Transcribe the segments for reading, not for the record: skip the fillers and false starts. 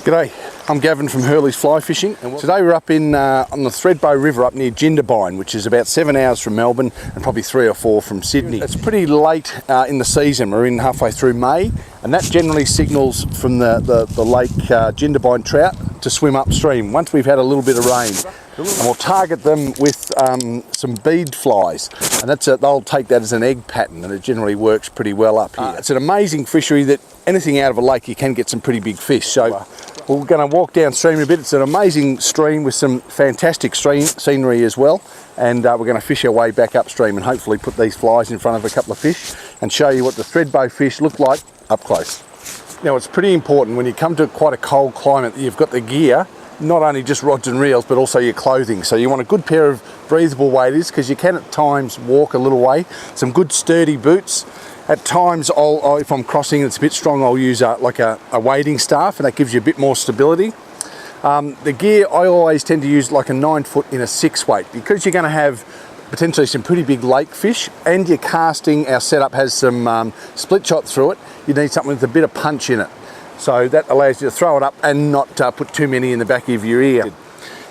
G'day, I'm Gavin from Hurley's Fly Fishing, and today we're up in on the Thredbo River up near Eucumbene, which is about 7 hours from Melbourne and probably 3 or 4 from Sydney. It's pretty late in the season. We're in halfway through May, and that generally signals from the lake Eucumbene trout to swim upstream once we've had a little bit of rain. And we'll target them with some bead flies, and they'll take that as an egg pattern, and it generally works pretty well up here. It's an amazing fishery that anything out of a lake you can get some pretty big fish. So we're going to walk downstream a bit. It's an amazing stream with some fantastic scenery as well, and we're going to fish our way back upstream and hopefully put these flies in front of a couple of fish and show you what the Thredbo fish look like up close. Now, it's pretty important when you come to quite a cold climate that you've got the gear, not only just rods and reels, but also your clothing. So you want a good pair of breathable waders, because you can at times walk a little way. Some good sturdy boots. At times, if I'm crossing and it's a bit strong, I'll use like a wading staff, and that gives you a bit more stability. The gear, I always tend to use like a 9 foot in a 6 weight, because you're going to have potentially some pretty big lake fish, and you're casting. Our setup has some split shot through it. You need something with a bit of punch in it. So that allows you to throw it up and not put too many in the back of your ear.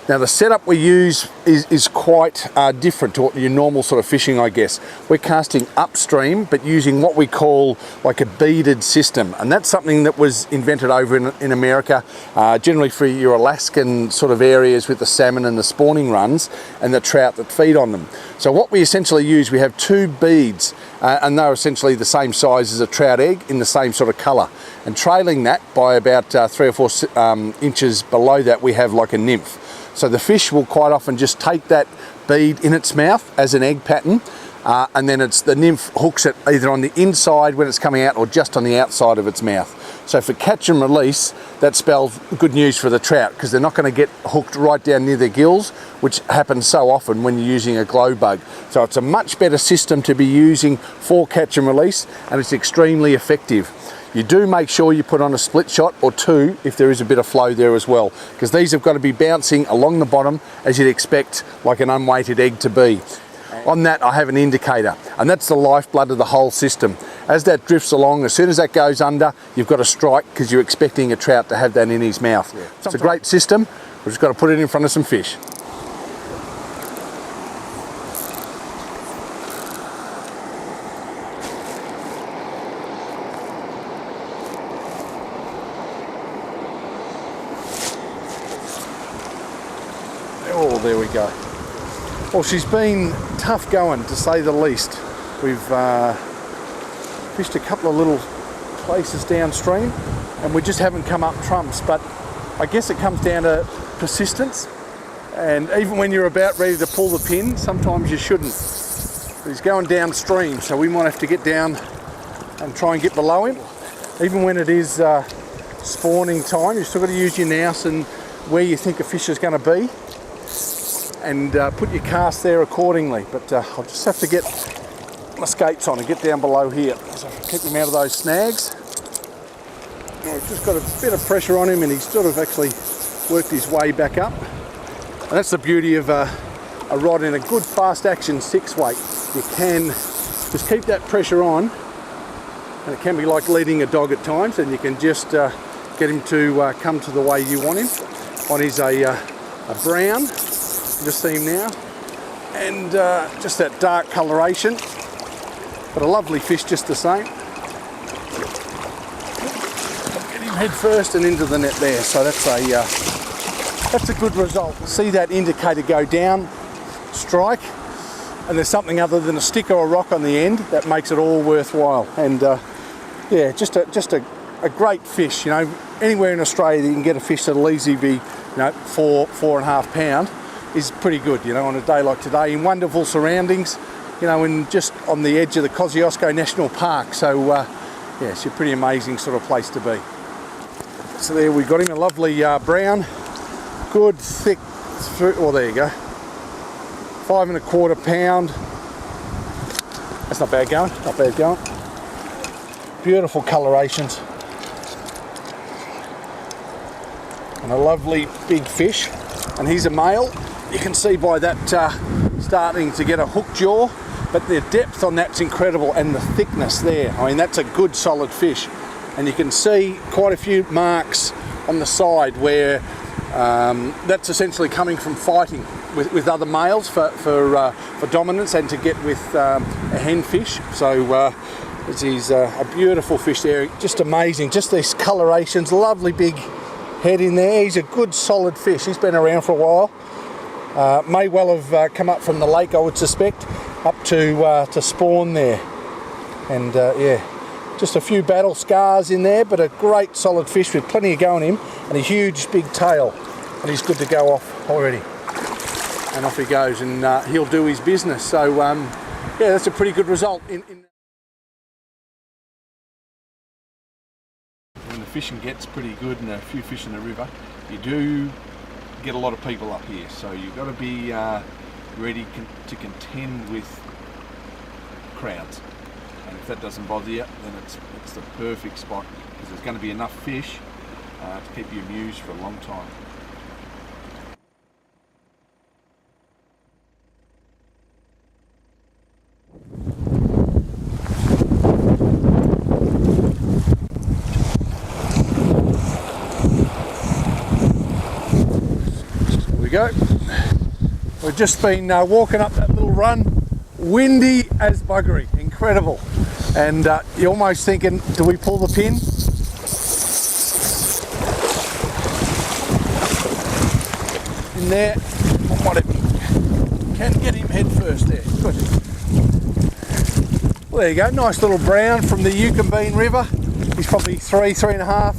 Now, the setup we use is quite different to what your normal sort of fishing, I guess. We're casting upstream, but using what we call like a beaded system. And that's something that was invented over in America, generally for your Alaskan sort of areas with the salmon and the spawning runs and the trout that feed on them. So what we essentially use, we have 2 beads, and they're essentially the same size as a trout egg in the same sort of colour. And trailing that by about 3 or 4 inches below that, we have like a nymph. So the fish will quite often just take that bead in its mouth as an egg pattern, and then the nymph hooks it either on the inside when it's coming out or just on the outside of its mouth. So for catch and release, that spells good news for the trout, because they're not going to get hooked right down near their gills, which happens so often when you're using a glow bug. So it's a much better system to be using for catch and release, and it's extremely effective. You do make sure you put on a split shot or 2 if there is a bit of flow there as well, because these have got to be bouncing along the bottom as you'd expect like an unweighted egg to be. On that, I have an indicator, and that's the lifeblood of the whole system. As that drifts along, as soon as that goes under, you've got to strike, because you're expecting a trout to have that in his mouth. Yeah. It's a great system. We've just got to put it in front of some fish. Oh, there we go. Well, she's been tough going, to say the least. We've fished a couple of little places downstream, and we just haven't come up trumps, but I guess it comes down to persistence, and even when you're about ready to pull the pin, sometimes you shouldn't. But he's going downstream, so we might have to get down and try and get below him. Even when it is spawning time, you've still got to use your nous and where you think a fish is going to be, and put your cast there accordingly. But I'll just have to get my skates on and get down below here, so keep him out of those snags. I've just got a bit of pressure on him, and he's sort of actually worked his way back up. And that's the beauty of a rod in a good fast action 6 weight. You can just keep that pressure on, and it can be like leading a dog at times, and you can just get him to come to the way you want him. On is a brown. You just see him now, and just that dark coloration, but a lovely fish just the same. Get him head first and into the net there, so that's a good result. See that indicator go down, strike, and there's something other than a stick or a rock on the end that makes it all worthwhile. And yeah, just a great fish. You know, anywhere in Australia you can get a fish that'll easily be 4.5 pound. Is pretty good, you know, on a day like today, in wonderful surroundings, you know, and just on the edge of the Kosciuszko National Park. So yeah, it's a pretty amazing sort of place to be. So there we got him, a lovely brown, good thick, well, there you go, 5.25 pound. That's not bad going, not bad going. Beautiful colorations, and a lovely big fish, and he's a male. You can see by that starting to get a hook jaw, but the depth on that's incredible, and the thickness there. I mean, that's a good solid fish, and you can see quite a few marks on the side where that's essentially coming from fighting with other males for dominance and to get with a hen fish. So he's a beautiful fish there, just amazing, just these colorations, lovely big head in there. He's a good solid fish. He's been around for a while. May well have come up from the lake, I would suspect, up to spawn there. And yeah, just a few battle scars in there, but a great solid fish with plenty of go on him and a huge big tail. And he's good to go off already. And off he goes, and he'll do his business. So yeah, that's a pretty good result. When the fishing gets pretty good and a few fish in the river, you do get a lot of people up here. So you've got to be ready to contend with crowds. And if that doesn't bother you, then it's the perfect spot, because there's going to be enough fish to keep you amused for a long time. Here we go. We've just been walking up that little run. Windy as buggery, incredible. And you're almost thinking, do we pull the pin? In there, can get him head first there. Good. Well, there you go, nice little brown from the Eucumbene River. He's probably 3.5.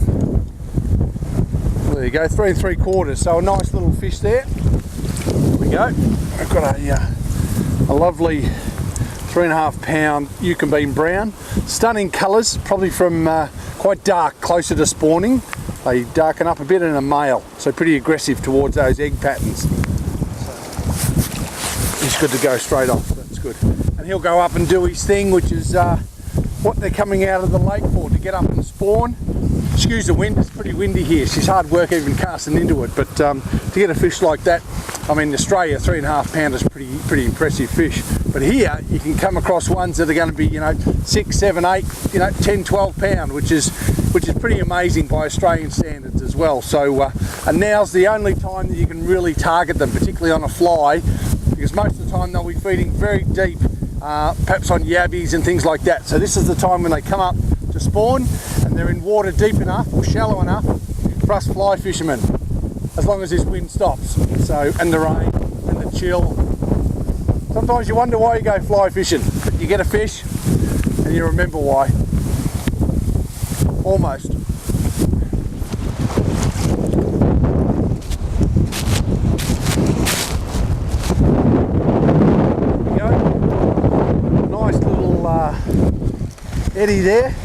Well, there you go, 3 3/4. So a nice little fish there. There we go. I've got a lovely 3.5 pound Eucumbene brown. Stunning colours, probably from quite dark, closer to spawning. They darken up a bit in a male, so pretty aggressive towards those egg patterns. He's good to go straight off, that's good. And he'll go up and do his thing, which is what they're coming out of the lake for, to get up and spawn. Excuse the wind, it's pretty windy here. It's hard work even casting into it, but to get a fish like that, I mean, in Australia, 3.5 pound is pretty impressive fish. But here, you can come across ones that are going to be, 6, 7, 8, 10, 12 pound, which is pretty amazing by Australian standards as well. So, and now's the only time that you can really target them, particularly on a fly, because most of the time they'll be feeding very deep, perhaps on yabbies and things like that. So this is the time when they come up to spawn, and they're in water deep enough or shallow enough for us fly fishermen, as long as this wind stops. So, and the rain and the chill. Sometimes you wonder why you go fly fishing, but you get a fish and you remember why. Almost. There we go. Nice little eddy there,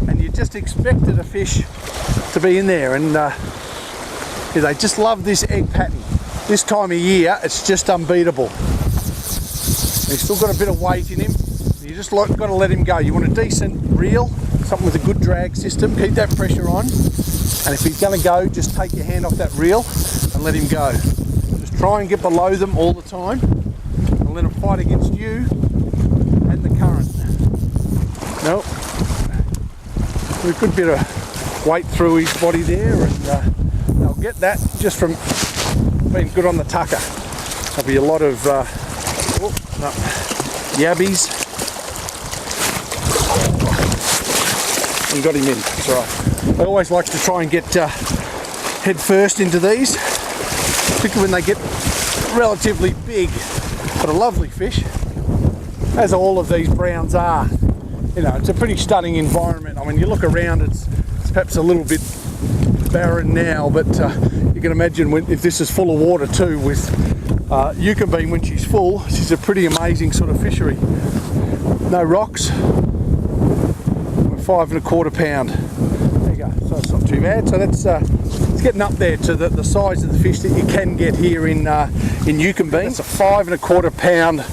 and you just expected a fish to be in there, and they just love this egg pattern. This time of year, it's just unbeatable. He's still got a bit of weight in him. You just got to let him go. You want a decent reel, something with a good drag system. Keep that pressure on. And if he's going to go, just take your hand off that reel and let him go. Just try and get below them all the time and let him fight against you and the current. Nope. A good bit of weight through his body there, and they'll get that just from being good on the tucker. There'll be a lot of yabbies. And got him in, it's alright. I always like to try and get head first into these, particularly when they get relatively big, but a lovely fish, as all of these browns are. It's a pretty stunning environment. I mean, you look around, it's perhaps a little bit barren now, but you can imagine if this is full of water too, with Eucumbene, when she's full, she's a pretty amazing sort of fishery. No rocks. 5 1/4 pound. There you go. So it's not too bad. So that's it's getting up there to the size of the fish that you can get here in Eucumbene. It's a 5 1/4 pound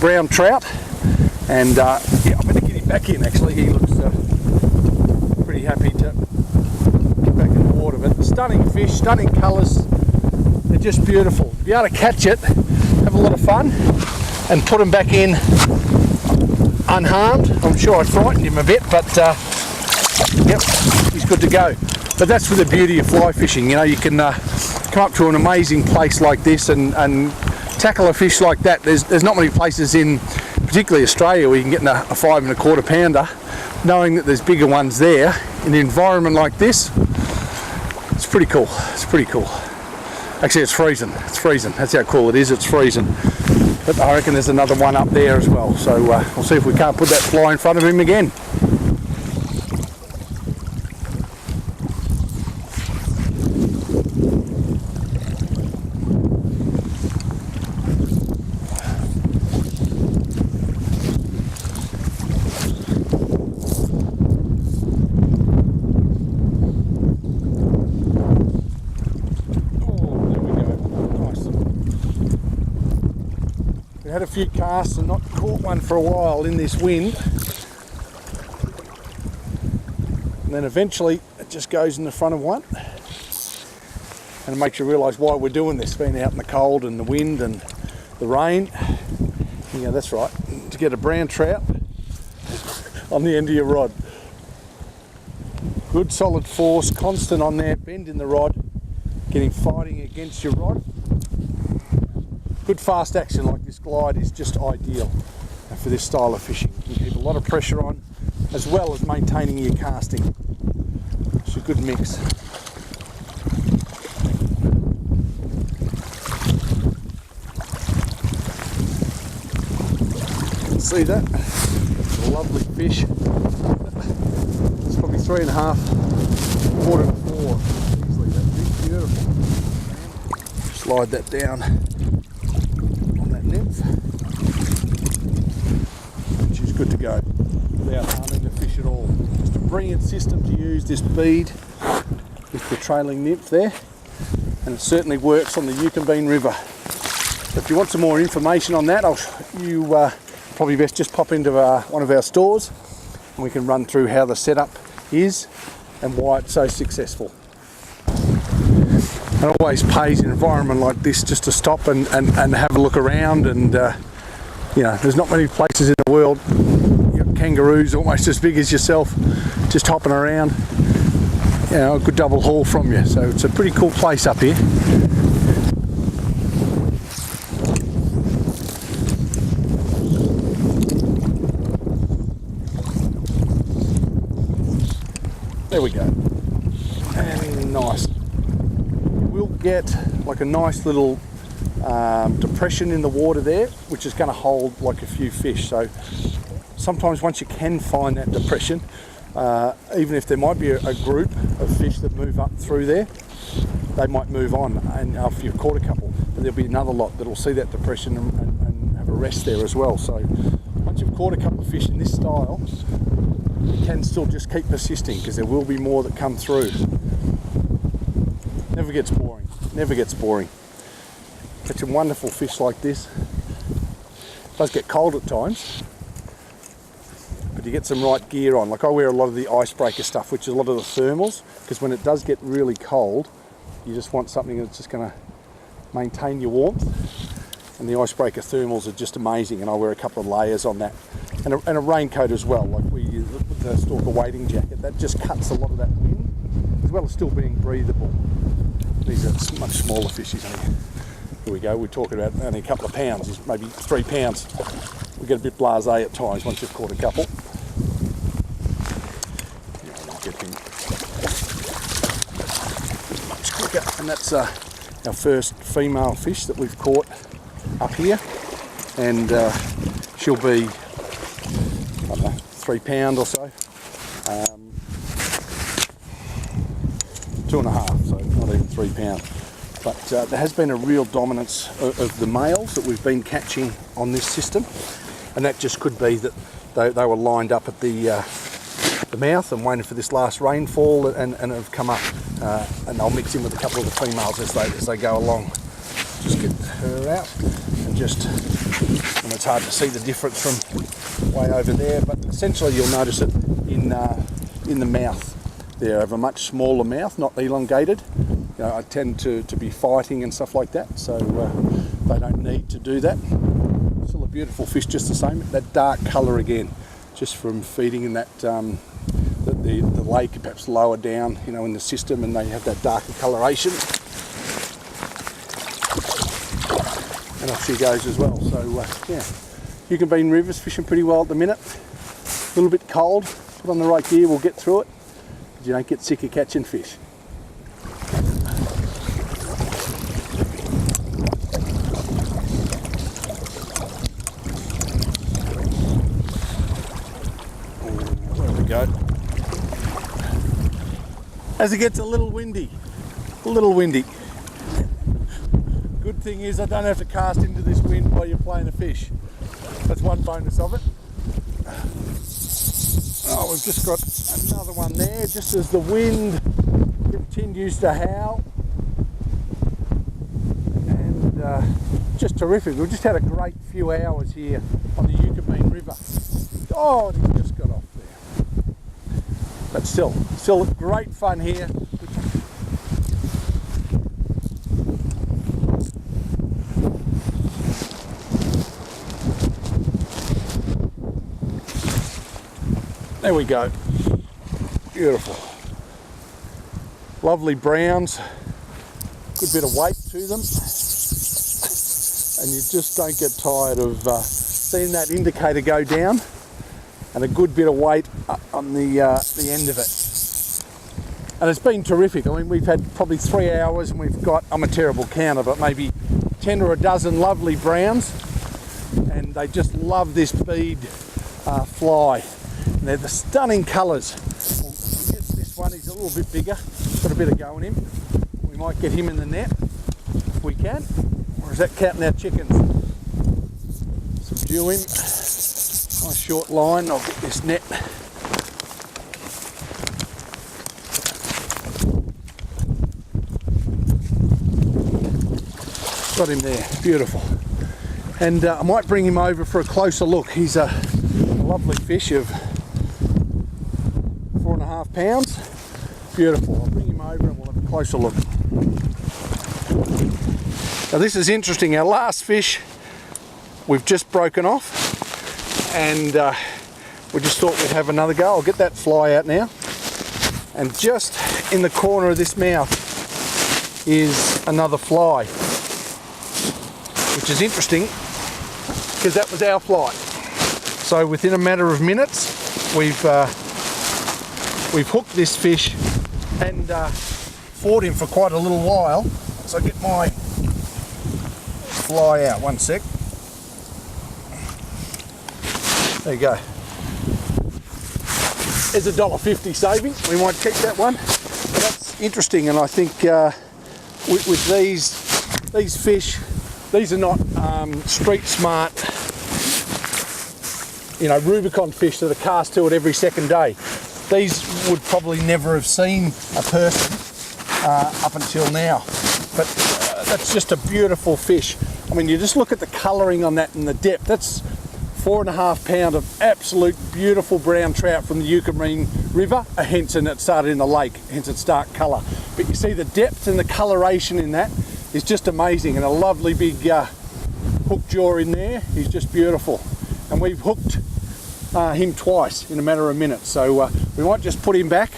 brown trout, and yeah, I'm going to get him back in. Actually, he looks pretty happy to get back in the water. But stunning fish, stunning colours. They're just beautiful. Be able to catch it, have a lot of fun, and put them back in unharmed. I'm sure I frightened him a bit, but yep, he's good to go. But that's for the beauty of fly fishing. You know, you can come up to an amazing place like this and tackle a fish like that. There's not many places in particularly Australia where you can get a 5 1/4 pounder, knowing that there's bigger ones there in an environment like this. It's pretty cool. It's pretty cool. Actually, it's freezing. It's freezing. That's how cool it is. It's freezing. But I reckon there's another one up there as well. So we'll see if we can't put that fly in front of him again. Had a few casts and not caught one for a while in this wind, and then eventually it just goes in the front of one, and it makes you realise why we're doing this, being out in the cold and the wind and the rain. Yeah, that's right, to get a brown trout on the end of your rod. Good solid force, constant on there, bend in the rod, fighting against your rod. Good fast action like this glide is just ideal for this style of fishing. You can keep a lot of pressure on as well as maintaining your casting. It's a good mix. See that? It's a lovely fish. It's probably 3 1/2, 1/4 to 4. Easily that big, beautiful. Slide that down. Nymph, which is good to go without harming the fish at all. Just a brilliant system to use, this bead with the trailing nymph there, and it certainly works on the Eucumbene River. If you want some more information on that, you probably best just pop into one of our stores and we can run through how the setup is and why it's so successful. It always pays in an environment like this just to stop and have a look around, and you know, there's not many places in the world. You've got kangaroos almost as big as yourself just hopping around, you know, a good double haul from you, so it's a pretty cool place up here. There we go, and nice. We'll get like a nice little depression in the water there, which is going to hold like a few fish. So sometimes once you can find that depression, even if there might be a group of fish that move up through there, they might move on, and after you've caught a couple, but there'll be another lot that will see that depression and have a rest there as well. So once you've caught a couple of fish in this style, you can still just keep persisting, because there will be more that come through. Never gets boring, never gets boring. Catching wonderful fish like this. It does get cold at times, but you get some right gear on. Like I wear a lot of the icebreaker stuff, which is a lot of the thermals, because when it does get really cold, you just want something that's just going to maintain your warmth. And the icebreaker thermals are just amazing, and I wear a couple of layers on that. And a raincoat as well, like with the stalker wading jacket. That just cuts a lot of that wind, as well as still being breathable. These are much smaller fishies. Here we go, we're talking about only a couple of pounds, maybe 3 pounds. We get a bit blasé at times once you've caught a couple. Yeah, we'll get him much quicker. And that's our first female fish that we've caught up here. And she'll be, I don't know, 3 pound or so. 2 1/2, so not even 3 pound. But there has been a real dominance of the males that we've been catching on this system, and that just could be that they were lined up at the mouth and waiting for this last rainfall, and have come up, and I'll mix in with a couple of the females as they go along. Just get her out, and it's hard to see the difference from way over there, but essentially you'll notice it in the mouth. They have a much smaller mouth, not elongated. You know, I tend to be fighting and stuff like that, so they don't need to do that. Still a beautiful fish just the same. That dark colour again, just from feeding in that the lake perhaps lower down, you know, in the system, and they have that darker coloration. And off she goes as well. So yeah, Eucumbene River's fishing pretty well at the minute. A little bit cold, put on the right gear, we'll get through it. But you don't get sick of catching fish. There we go. As it gets a little windy, Good thing is I don't have to cast into this wind while you're playing a fish. That's one bonus of it. Oh, we've just got another one there, just as the wind continues to howl. And just terrific. We've just had a great few hours here on the Eucumbene River. Oh, and he just got off there. But still great fun here. There we go. Beautiful. Lovely browns. Good bit of weight to them. And you just don't get tired of seeing that indicator go down. And a good bit of weight on the end of it. And it's been terrific. I mean, we've had probably 3 hours and we've got, I'm a terrible counter, but maybe 10 or a dozen lovely browns. And they just love this bead fly. And they're the stunning colours. We'll get this one, he's a little bit bigger, got a bit of go in him. We might get him in the net if we can. Or is that counting our chickens? Subdue him. Nice short line, I'll get this net. Got him there, beautiful. And I might bring him over for a closer look. He's a lovely fish of 4.5 pounds. Beautiful. I'll bring him over and we'll have a closer look. Now this is interesting. Our last fish we've just broken off, and we just thought we'd have another go. I'll get that fly out now. And just in the corner of this mouth is another fly, which is interesting because that was our fly. So within a matter of minutes, we've hooked this fish and fought him for quite a little while. So I get my fly out, one sec. There you go. There's $1.50 saving. We might keep that one. But that's interesting, and I think with these fish, these are not street smart, you know, Rubicon fish that are cast to it every second day. These would probably never have seen a person up until now. But that's just a beautiful fish. I mean, you just look at the colouring on that and the depth. That's 4.5 pound of absolute beautiful brown trout from the Eucumbene River, hence, and it started in the lake, hence its dark colour. But you see the depth and the coloration in that is just amazing, and a lovely big hook jaw in there. He's just beautiful. And we've hooked him twice in a matter of minutes, so we might just put him back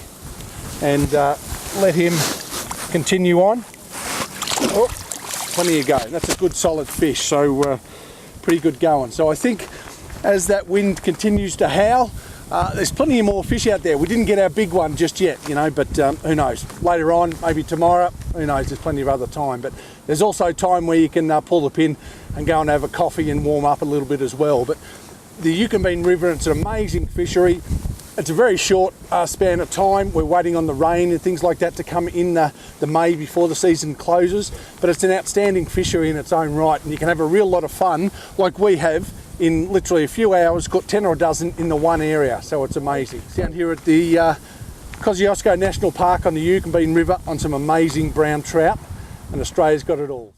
and let him continue on. Oh, plenty of go. That's a good solid fish, so pretty good going. So I think as that wind continues to howl, there's plenty more fish out there. We didn't get our big one just yet, you know, but who knows, later on, maybe tomorrow, who knows, there's plenty of other time. But there's also time where you can pull the pin and go and have a coffee and warm up a little bit as well. But the Eucumbene River, it's an amazing fishery. It's a very short span of time. We're waiting on the rain and things like that to come in the May before the season closes. But it's an outstanding fishery in its own right, and you can have a real lot of fun like we have in literally a few hours, got 10 or a dozen in the one area. So it's amazing. Down here at the Kosciuszko National Park on the Eucumbene River on some amazing brown trout, and Australia's got it all.